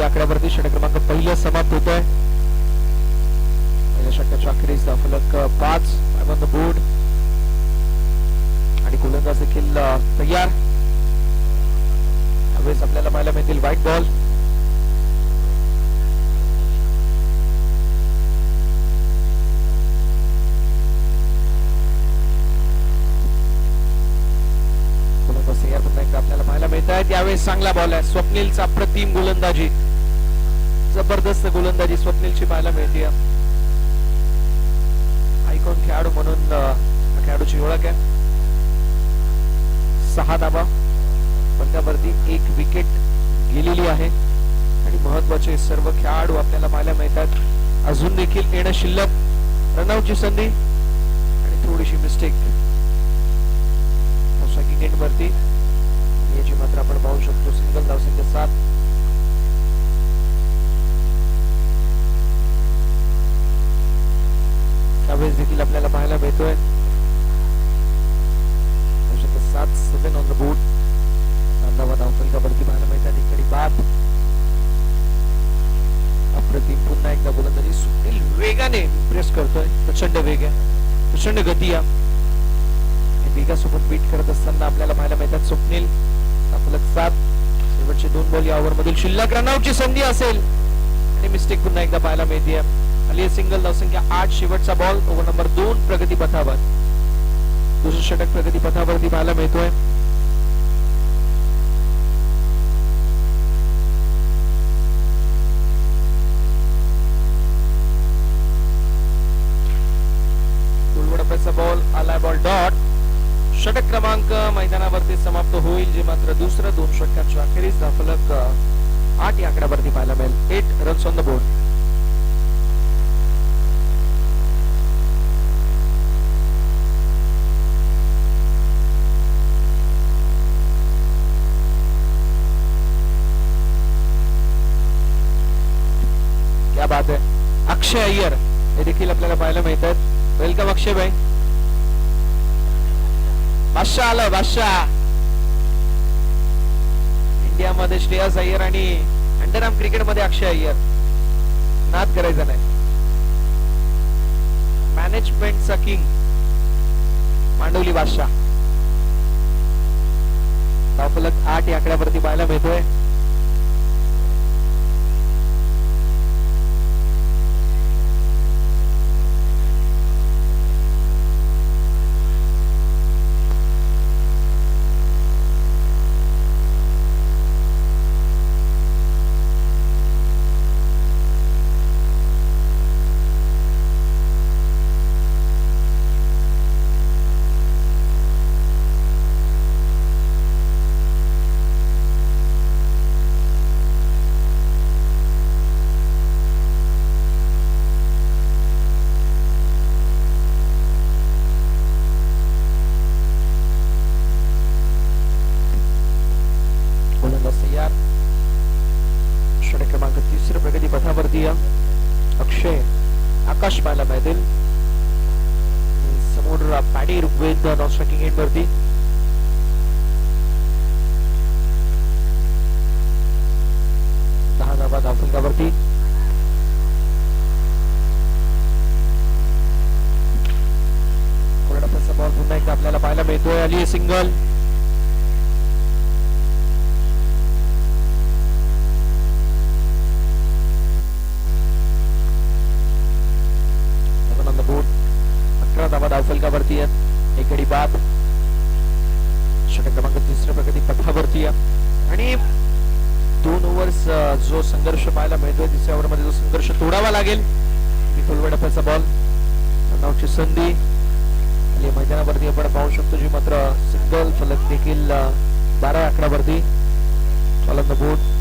आकड्यावरती षटक क्रमांक पहिलं समाप्त होत आहे. पहिल्या षटकाच्या अखेरीस फलक 5 ऑन द बोर्ड आणि गोलंदाज देखील तयार. यावेळेस आपल्याला पाहायला मिळतील व्हाईट बॉल. गोलंदाज तयार पुन्हा एकदा आपल्याला पाहायला मिळत आहे. त्यावेळेस चांगला बॉल आहे. स्वप्नीलचा अप्रतिम गोलंदाजी, जबरदस्त गोलंदाजी स्वप्नीलची पाहायला मिळते. आयकॉन खेळाडू म्हणून खेळाडूची ओळख आहे. 6 धावा, पंचावरती 1 विकेट गेलेली आहे आणि महत्वाचे सर्व खेळाडू आपल्याला पाहायला मिळतात. अजून देखील येणं शिल्लक, रनआउटची संधी आणि थोडीशी मिस्टेक एंड वरती. याची मात्र आपण पाहू शकतो सिंगल धावसंख्या 7. त्यावेळेस देखील आपल्याला पाहायला मिळतोय 7 ऑन द बोर्ड. धावा धावसंख्यावरती पाहायला मिळतात. इकडे बाद अप्रतिम पुन्हा एकदा गोलंदाजी. सुनील वेगाने प्रेस करतोय. प्रचंड वेग आहे, प्रचंड गती आहे. वेगासोबत बीट करत असताना आपल्याला पाहायला मिळतात स्वप्नील. फलक 7. शेवटचे 2 बॉल या ओव्हर मधील शिल्लक. रनआउटची संधी असेल आणि मिस्टेक पुन्हा एकदा पाहायला मिळते. आली सिंगल धावसंख्या 8. शेवटचा बॉल ओव्हर नंबर 2 प्रगती पथावर. दुसरं षटक प्रगती पथावरती पाहायला मिळतोय. बॉल आलाय, बॉल डॉट. षटक क्रमांक मैदानावरती समाप्त होईल, जे मात्र दुसरं 2 षटकांच्या अखेरीस फलक 8 या आकड्यावरती पाहायला मिळेल. 8 रन्स ऑन द बोर्ड. क्या बात है. अक्षय अय्यर हे देखील आपल्याला पाहायला मिळतात. वेलकम अक्षय भाई. बादशाह आलं, बादशाह. इंडियामध्ये श्रेयस अय्यर आणि अंडरआर्म क्रिकेट मध्ये अक्षय अय्यर. नाद करायचा नाही. मॅनेजमेंटचा किंग मांडवली बादशाह. धावफलक 8 या आकड्यावरती पाहायला मिळतोय. षटक क्रमांक 3 प्रगती पथावरती अक्षय आकाश पाहायला मिळतील. समोर पॅडी ऋग्वेद नॉन स्ट्रायकिंग एंड वरती. धावफलकावरती बॉल पुन्हा एकदा आपल्याला पाहायला मिळतोय. आली सिंगल. धावफलकावरती आहे. एक गडी बाद. षटक क्रमांक 3 प्रगती पथावरती आहे आणि 2 ओव्हर्स जो संघर्ष पाहायला मिळतोय. 3ऱ्या ओव्हर मध्ये जो संघर्ष तोडावा लागेल. फुलवडपाचा बॉल, रनआउटची संधी आणि मैदानावरती आपण पाहू शकतो जी मात्र सिंगल. फलक देखील 12 आकड्यावरती. On the board.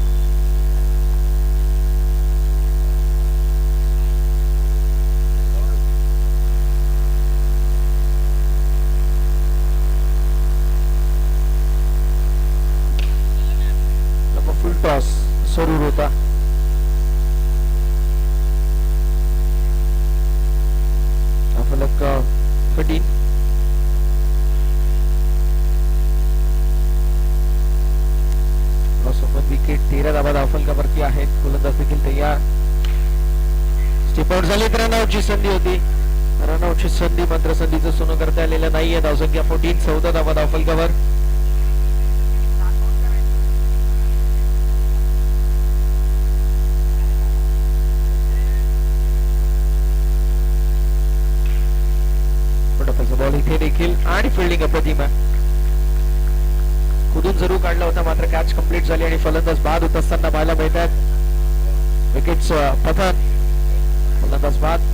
टॉस सरूर होता. फलक 13. लॉस ऑफ विकेट 13 धाबा धावफलकावरती आहेत. गोलंदाज देखील तयार. स्टेप आउट झाली. रनआउटची संधी होती. रनआउटची संधी मात्र संधीचं सोनं करता आलेलं नाहीये. धावसंख्या 14. 14 धाबा धावफलकावर. बॉल इथे देखील आणि फिल्डिंग अप्रतिम आहे. कुदून जरूर काढला होता मात्र कॅच कंप्लीट झाली आणि फलंदाज बाद होत असताना पाहायला मिळतात. विकेट्स पतन. फलंदाज बाद.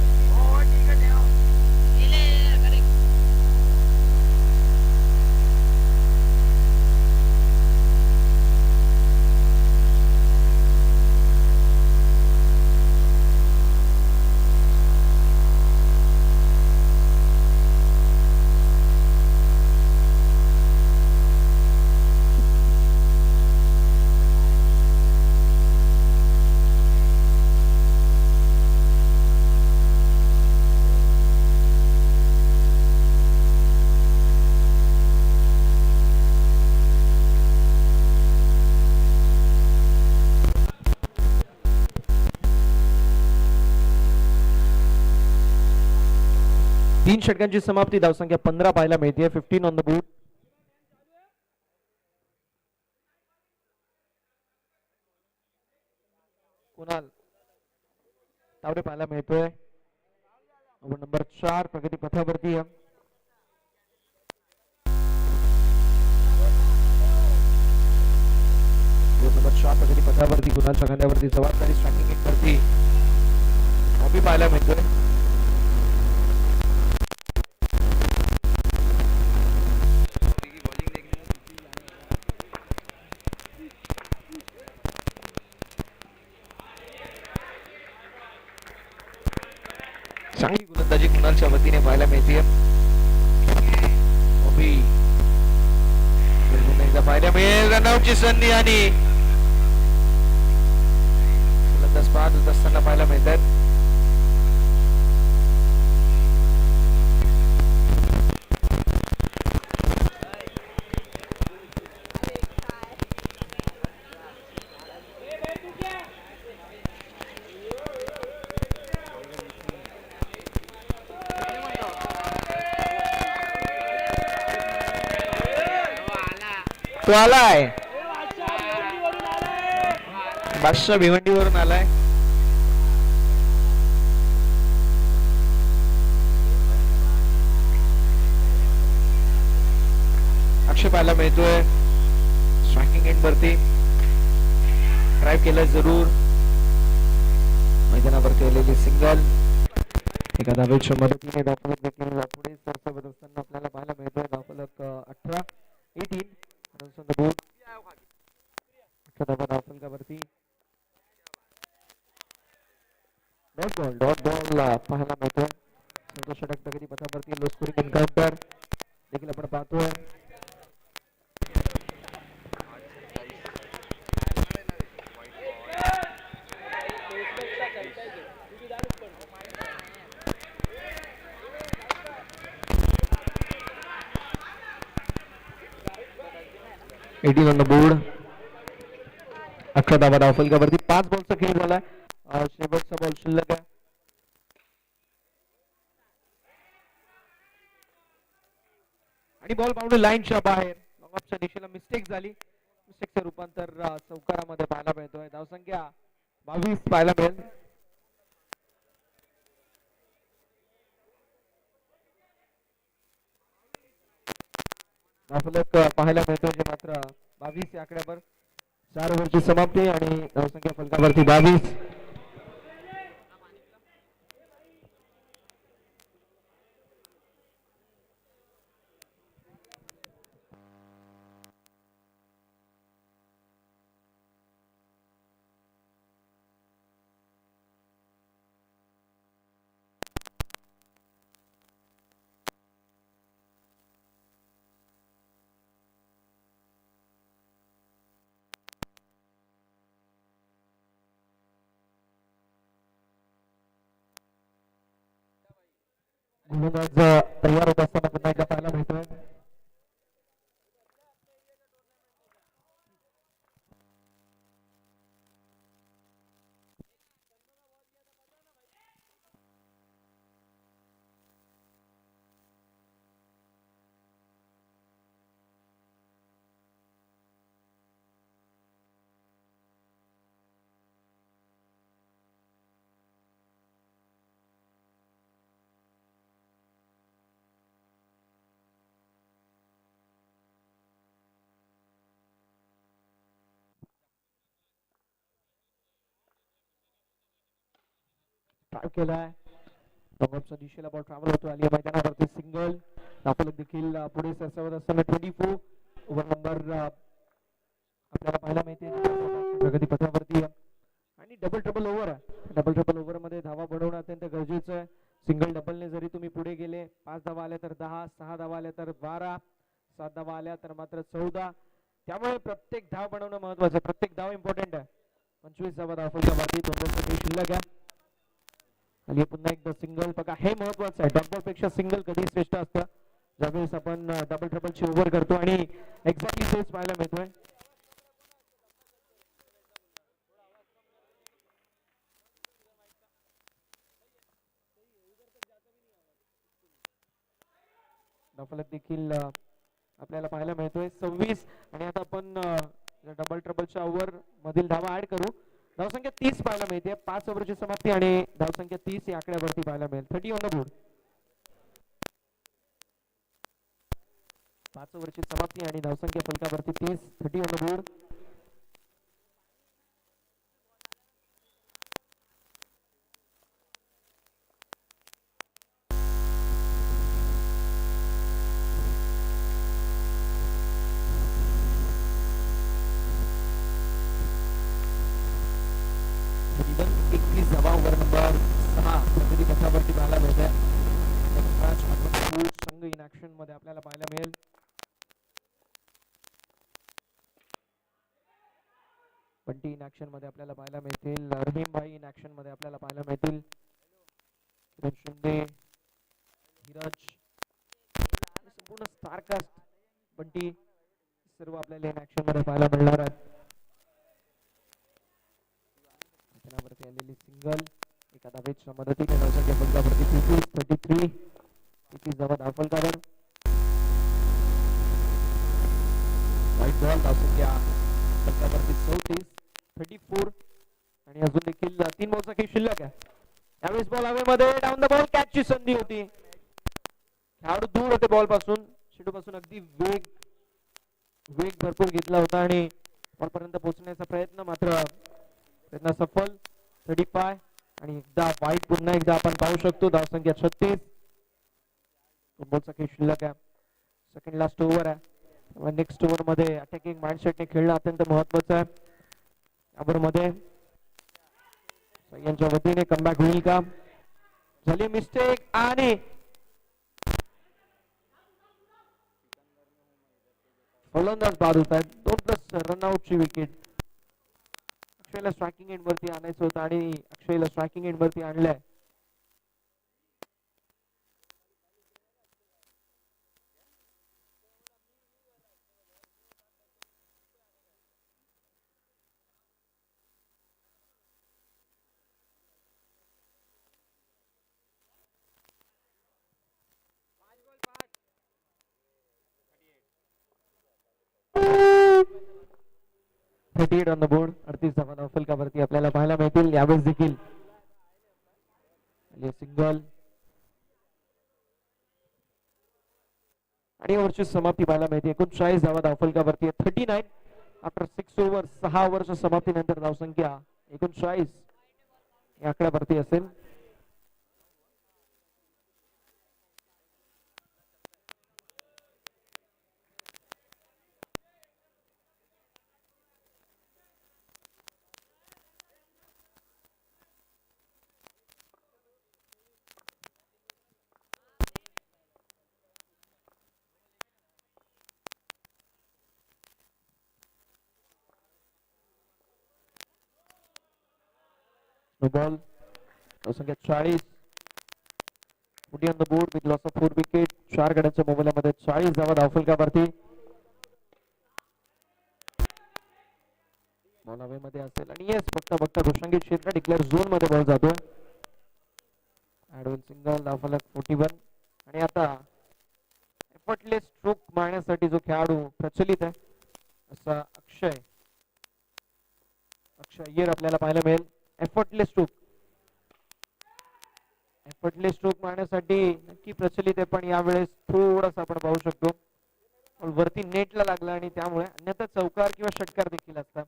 तीन षटकांची समाप्ती. धावसंख्या 15 पाहायला मिळते. 15 on the board. Kunal Tawde पाहायला मिळतोय. ओव्हर नंबर 4 प्रगती पथावरती. नंबर 4 प्रगती पथावरती. कुणालच्या खांद्यावरती जबाबदारी. स्ट्रायकिंग एंड वरती हॉबी पाहायला मिळतोय. चांगली गोलंदाजी कुणालच्या वतीने पाहायला मिळते. पाहायला मिळेल. रनआउटची संधी आणि गोलंदाज बाद होत असताना पाहायला मिळतात. तो आलाय. बादशाह भिवंडीवरून आलाय. अक्षय पाहायला मिळतोय. स्ट्रायकिंग एंड वरती ड्राईव्ह केलं जरूर. मैदानावर केलेली सिंगल. एका धावेच्या मदतीने धावफलक देखील पुढे सरसावत असताना आपल्याला पाहायला मिळतोय. धावफलक 18. 18 रन्स ऑन द बोर्ड. 18 धावा धावफलकावरती. डॉट बॉल पाहायला मिळतोय. संतोष षटक प्रगती पथावरती. लो स्कोरिंग एन्काउंटर देखील आपण पाहतोय. Eighteen on the board. 11 धावा धावफलकावरती. 5 बॉलचा खेळ झालाय. शेवटचा बॉल शिल्लक आहे. आणि बॉल बाउंड्री लाईनच्या बाहेर. लॉंगऑफच्या दिशेला मिस्टेक झाली. मिस्टेकचं रूपांतर चौकारामध्ये पाहायला मिळतोय. धावसंख्या 22 पाहायला मिळेल. धावफलक पाहायला मिळतोय जे मात्र 22 या आकड्यावर. 4 ओव्हरची समाप्ती आणि धावसंख्या फलकावरती 22. गोलंदाज तयार होत असताना पुन्हा एकदा पाहायला मिळतोय. ट्राय केलाय डॉगॉपच्या दिशेला बॉल ट्रॅव्हल होतो आली मैदानावरती सिंगल धावफलक देखील पुढे सरसावत असताना 24 ओव्हर नंबर आपल्याला पाहायला मिळते प्रगती पथावरती आणि डबल ट्रिपल ओव्हर आहे डबल ट्रिपल ओव्हर मध्ये धावा बनवणं अत्यंत गरजेचं आहे सिंगल डबलने जरी तुम्ही पुढे गेले 5 धावा आल्या तर 10 6 धावा आल्या तर 12 7 धावा आल्या तर मात्र 14 त्यामुळे प्रत्येक धाव बनवणं महत्वाचं आहे प्रत्येक धाव इम्पॉर्टंट आहे 25 धावा धावफलकावरती 2 शिल्लक आहे आणि पुन्हा एकदा सिंगल बघा हे महत्वाचं आहे डॉट बॉल पेक्षा सिंगल कधी श्रेष्ठ असतं ज्यावेळेस आपण डबल ट्रिपलची ओव्हर करतो आणि एक्झॅक्टली तेच पाहायला मिळतोय धावफलक देखील आपल्याला पाहायला मिळतोय 26 आणि आता आपण डबल ट्रिपलच्या ओव्हर मधील धावा ऍड करू धावसंख्या 30 पाहायला मिळते 5 ओव्हरची समाप्ती आणि धावसंख्या 30 या आकड्यावरती पाहायला मिळेल 30 ऑन द बोर्ड 5 ओव्हरची समाप्ती आणि धावसंख्या फलकावरती 30 on the board in action मध्ये आपल्याला पाहायला मिळेल बंटी इन ऍक्शन मध्ये आपल्याला पाहायला मिळतील रहीम भाई इन ऍक्शन मध्ये आपल्याला पाहायला मिळतील शिंदे धीरज संपूर्ण स्टारकास्ट बंटी सर्व आपल्याला इन ऍक्शन मध्ये पाहायला मिळणार आहेत मैदानावरती आलेली सिंगल एका धावेच्या मदतीने धावसंख्या फलकावरती 33 किती धावा धावफलकावर व्हाईट बॉल धावसंख्या फलकावरती 34 आणि अजून देखील 3 बॉलचा खेळ शिल्लक आहे यावेळेस बॉल हवेमध्ये डाऊन द बॉल कॅचची संधी होती खेळाडू दूर होते बॉल पासून चेंडू पासून अगदी वेग भरपूर घेतला होता आणि बॉल पर्यंत पोहोचण्याचा प्रयत्न सफल 35 आणि एकदा वाईट पुन्हा एकदा आपण पाहू शकतो धावसंख्या 36 बॉलचा खेळ शिल्लक आहे सेकंड लास्ट ओव्हर आहे नेक्स्ट ओव्हर मध्ये अटॅकिंग माइंडसेटने खेळणं अत्यंत महत्वाचं आहे ओव्हर मध्ये यांच्या वतीने कमबॅक होईल का झाली मिस्टेक आणि फलंदाज बाद होत आहेत 2+ रनआउटची विकेट अक्षयला स्ट्रायकिंग एंड वरती आणायचं होतं आणि अक्षयला स्ट्रायकिंग एंड वरती आणलंय ऑन द बोर्ड 38 धावा धावफलकावरती आपल्याला पाहायला मिळतील यावेळेस देखील सिंगल आणि ओव्हरची समाप्ती पाहायला मिळते 39 धावा धावफलकावरती 39 आफ्टर 6 ओव्हर 6 ओव्हरच्या समाप्तीनंतर धावसंख्या 39 या आकड्यावरती असेल ball धावसंख्या 40 पुढे on the board with loss of 4 wicket 4 गड्यांच्या मोबाईलमध्ये 40 धावा धावफलकावरती बॉल हवेमध्ये असेल आणि येस बघता घोषंगी क्षेत्र डिक्लेअर झोन मध्ये बॉल जातोय ऍडवल सिंगल धावफलक 41 आणि आता एफर्टलेस स्ट्रोक मारण्यासाठी जो खेळाडू प्रचलित आहे असा अक्षय अय्यर आपल्याला पाहायला मिळेल एफर्टलेस स्ट्रोक मारण्यासाठी नक्की प्रचलित आहे पण यावेळेस थोडासा आपण पाहू शकतो वरती नेटला लागला आणि त्यामुळे अन्यथा चौकार किंवा षटकार देखील असतात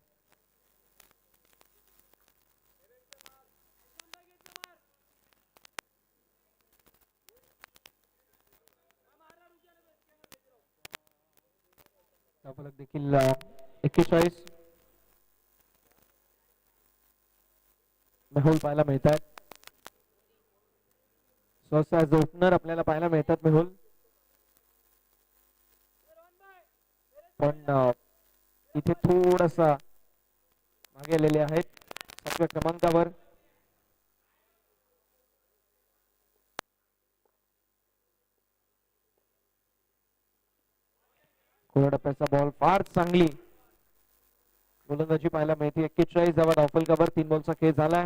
धावफलक देखील 41 मेहुल पाहायला मिळतात. सहसा जो ओपनर आपल्याला पाहायला मिळतात मेहुल, पण इथे थोडासा मागे आलेले आहेत 7व्या क्रमांकावर. कोरडप्प्याचा बॉल फार चांगली गोलंदाजी पाहायला मिळते. 41 धावा धावफलकावर. 3 बॉलचा खेळ झालाय.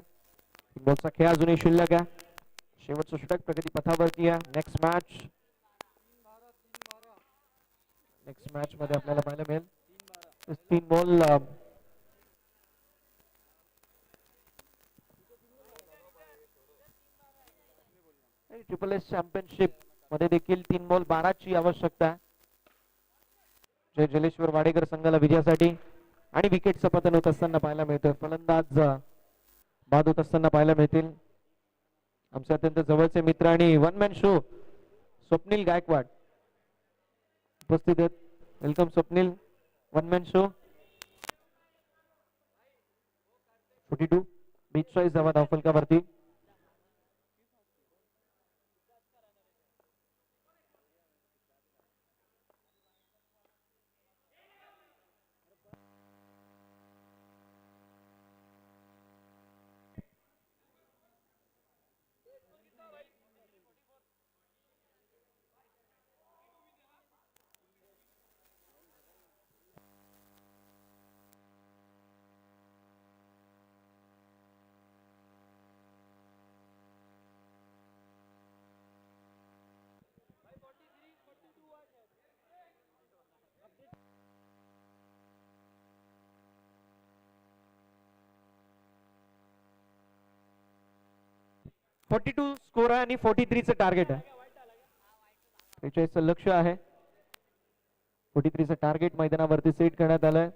3 बॉलचा खेळ अजूनही शिल्लक आहे. शेवटचं षटक प्रगती पथावरती आहे. नेक्स्ट मॅच मध्ये आपल्याला पाहायला मिळेल 3 बॉल ट्रिपल एस चॅम्पियनशिप मध्ये देखील 3 बॉल 12 ची आवश्यकता आहे. जय जलेश्वर वाडेकर संघाला विजयासाठी आणि विकेटचं पतन होत असताना पाहायला मिळतं. फलंदाज बाद होत असताना पाहायला मिळतील. आमचे अत्यंत जवळचे मित्र आणि one man show Swapnil Gaikwad उपस्थित आहेत. Welcome Swapnil. One man show 42 धावा धावफलकावरती. स्कोर आहे आणि 43चं टार्गेट आहे. 43चं लक्ष आहे. 43चं टार्गेट मैदानावरती सेट करण्यात आलंय.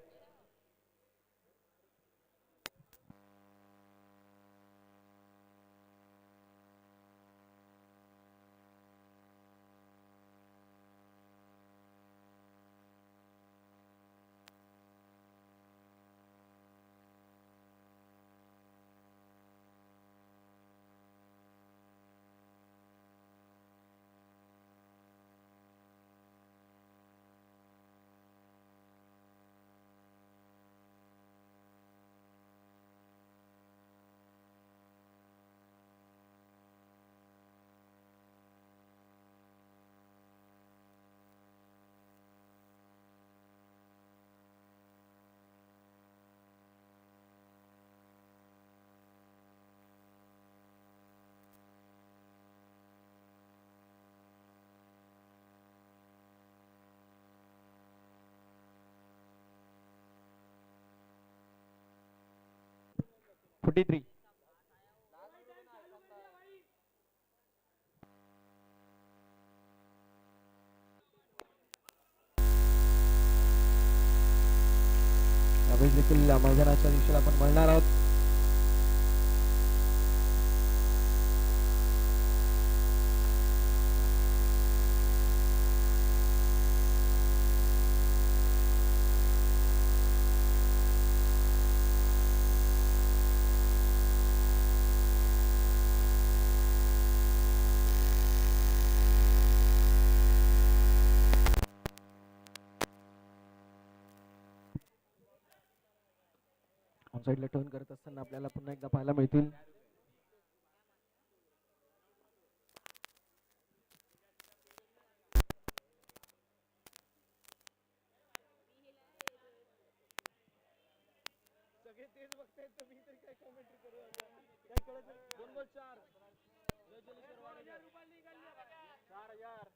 देखील मैदानाच्या दिशेला आपण वळणार आहोत. साईडला टर्न करत असताना आपल्याला पुन्हा एकदा पाहायला मिळतील. सगळे तेच बघतायत तर मी तरी काय कमेंट्री करू. काय कळत 2 बॉल 4 जय जलेश्वर वाडेकर 4000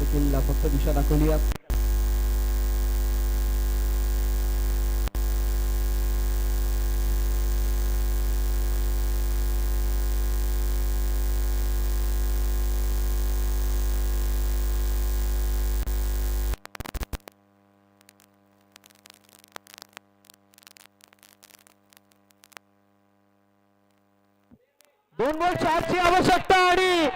देखील फक्त दिशा दाखवली आहे. 2 बॉल 4 ची आवश्यकता आणि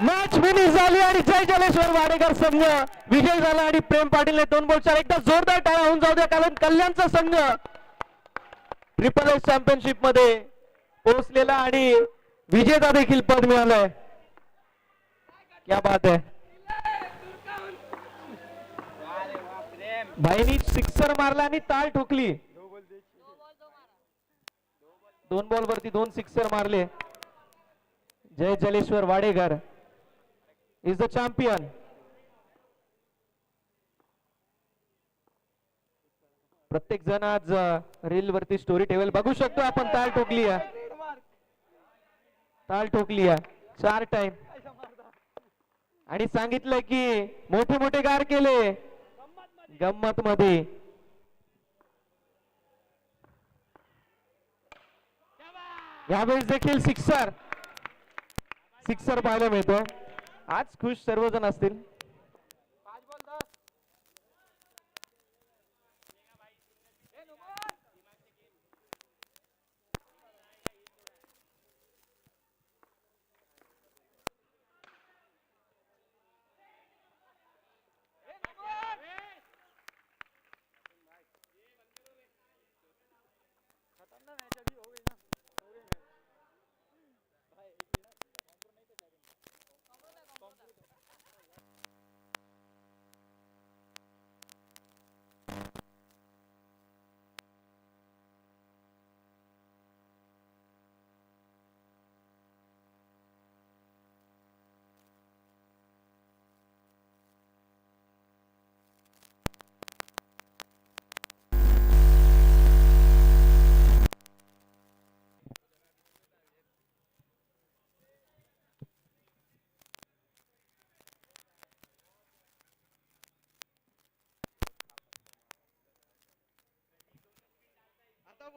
मॅच फिनिश झाली आणि जय जलेश्वर वाडेकर संघ विजय झाला आणि प्रेम पाटीलने 2 बॉल 4 एकदा जोरदार टाळ्या होऊन जाऊ द्या कारण कल्याणचा संघ ट्रिपल एस चॅम्पियनशिप मध्ये पोहोचलेला आणि विजेता देखील पद मिळालंय. क्या बात है. भाईनी सिक्सर मारला आणि ताल ठोकली. 2 बॉल वरती 2 सिक्सर मारले. Jai Jaleshwar Wadekar is the champion. प्रत्येक जण आज रील वरती स्टोरी टेबल बघू शकतो आपण. ताल ठोकली आहे, ताल ठोकली आहे 4 टाइम आणि सांगितलं की मोठे मोठे गार केले गंमत मध्ये. यावेळेस देखील सिक्सर पाहायला मिळतो. आज खुश सर्वजण असतील.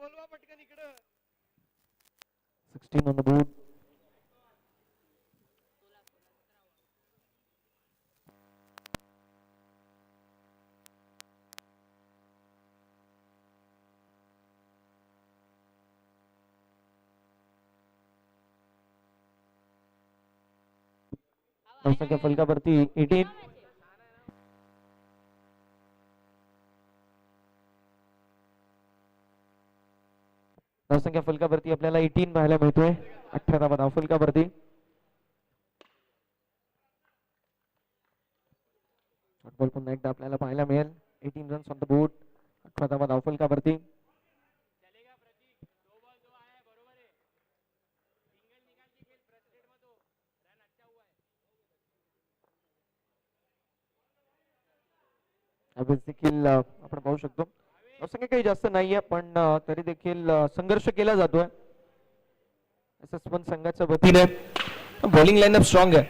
बोलवा पटकन इकडं. 16 on the board. संख्या फलकावरती 18. धावसंख्या फलकावरती आपल्याला 18 पाहायला मिळतोय. 18 धाव फलकावरती. बॉल पुन्हा एकदा आपल्याला पाहायला मिळेल. 18 रन्स ऑन द बोर्ड. 18 धाव फलकावरती. देखील आपण पाहू शकतो धावसंख्या काही जास्त नाहीये पण तरी देखील संघर्ष केला जातोय एसएस1 संघाच्या वतीने. बॉलिंग लाइनअप स्ट्रॉंग है.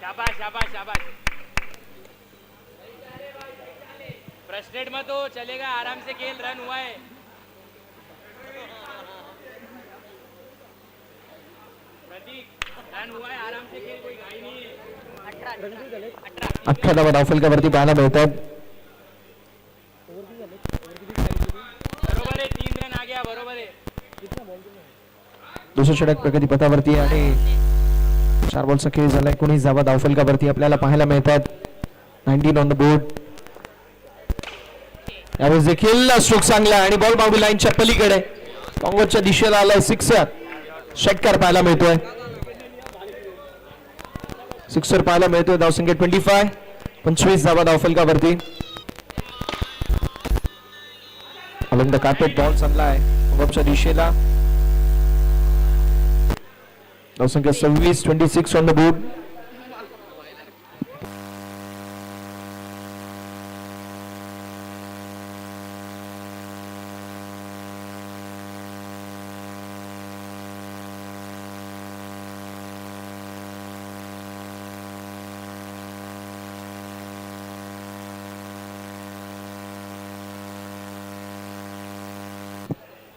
शाबाश शाबाश शाबाश. फ्रस्ट्रेट मत हो, चलेगा, आराम से खेल, रन हुआ है. प्रतीक रन हुआ है, आराम से खेल, कोई घाई नहीं है. 18 धाव फलकावरती पाहायला मिळतात. बरोबर आहे, 3 रन आ गया, बरोबर आहे. दुसरं षटक प्रगती पथावरती आणि 4 बॉलचा खेळ झालाय. 19 धावा धाव फलकावरती आपल्याला पाहायला मिळतात. 19 ऑन द बोर्ड. यावेळेस देखील स्ट्रोक चांगला आणि बॉल बाउंड्री लाईनच्या पलीकडे लॉंगवरच्या दिशेला आलाय. सिक्सर षटकार पाहायला मिळतोय. सिक्सर पाहायला मिळतोय. धावसंख्या 25. 25 धावा धाव फलकावरती. अलंग कार्पेट बॉल चाललाय लॉंगवरच्या दिशेला. धावसंख्या 26. 26 on the board.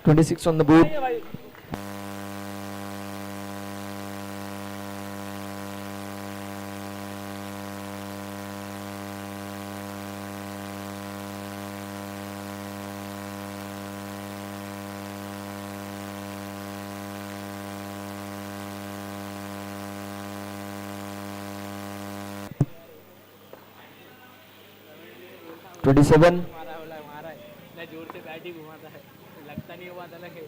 Twenty-six on the board. 27. मारा है ना, जोर से बैट ही घुमाता है, लगता नहीं हुआ था ना कि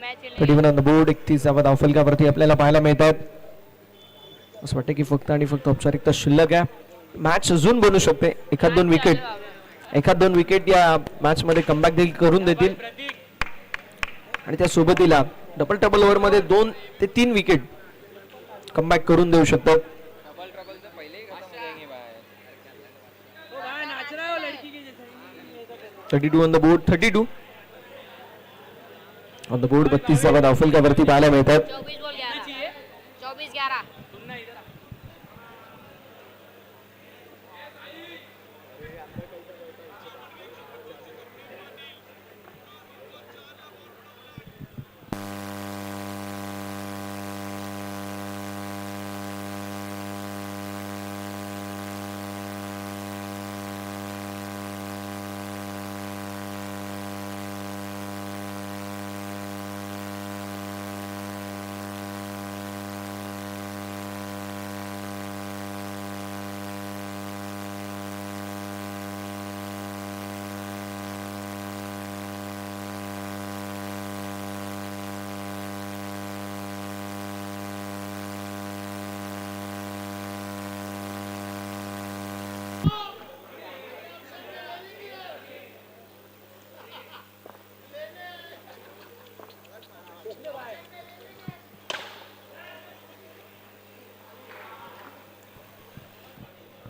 मैच खेलने 31 ऑन द बोर्ड. 31 धावा धावफलकावरती आपल्याला पाहायला मिळतात. असं वाटतं की फक्त आणि फक्त औपचारिकता शिल्लक आहे. मॅच अजून बनू शकते. एखाद दोन विकेट या मॅच मध्ये कमबॅक देखील करून देतील आणि त्या सोबतीला डबल ओव्हर मध्ये 2 ते 3 विकेट कमबॅक करून देऊ शकतात. वो भाई नाच रहा है वो लड़की के जैसा। 32 on the board. 32 on the board. 32 धावा धावफलकावरती पाहायला मिळतात. 24 बॉल 11 24 11 सुनना इधर आ।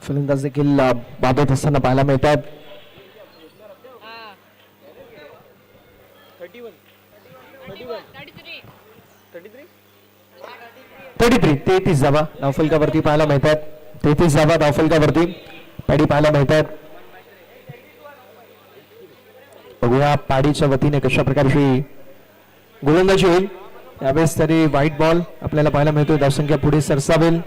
फलंदाज देखील बाबत असताना पाहायला मिळतात. 33 धावा धावफलकावरती पाहायला मिळतात. 33 धावा धावफलकावरती पॅडी पाहायला मिळतात. बघूया पाडीच्या वतीने कशा प्रकारची गोलंदाजी होईल. यावेळेस तरी व्हाईट बॉल आपल्याला पाहायला मिळतोय. धावसंख्या पुढे सरसावेल.